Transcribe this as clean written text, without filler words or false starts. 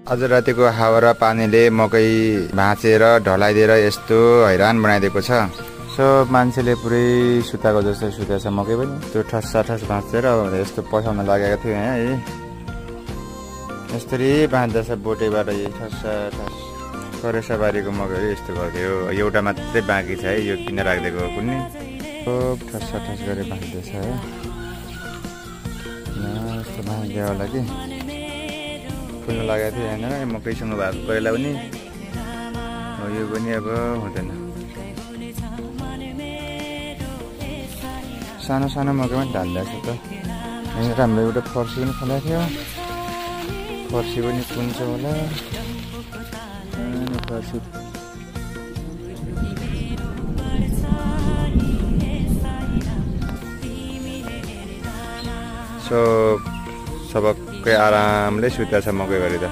आज रातिको हावा र पानीले मकै भाँचेर ढलाइदिएर यस्तो हैरान बनाइदिएको छ। सो मान्छेले पुरै सुताको जस्तो सुतेछ मकै पनि। त्यो ठस्सा ठस भाँचेर यस्तो पठाउन लागेको थियो यहाँ है। यसरी बाँध्दैछ बोटेबाट यही ठस्सा ठस। करेसाबारीको मकैहरू यस्तो गर्थ्यो। एउटा मात्रै बाँकी छ है, यो किन राखिदिएको कुनै खुब ठस्सा ठस गरेर बाँध्दैछ है। यस्तो बाँधिदियो होला कि फुल्न लागेको थियो यहाँनिर मकैसँग भएको करेला पनि। यो पनि अब हुँदैन। सानो सानो मकै पनि ढाल्दैछ त। यहाँनिर हाम्रो एउटा फर्सी पनि फलाएको थियो। फर्सी पनि कुन्छ होला। फर्सी सो सबकै आरामले सुतेछ मकै गरी त।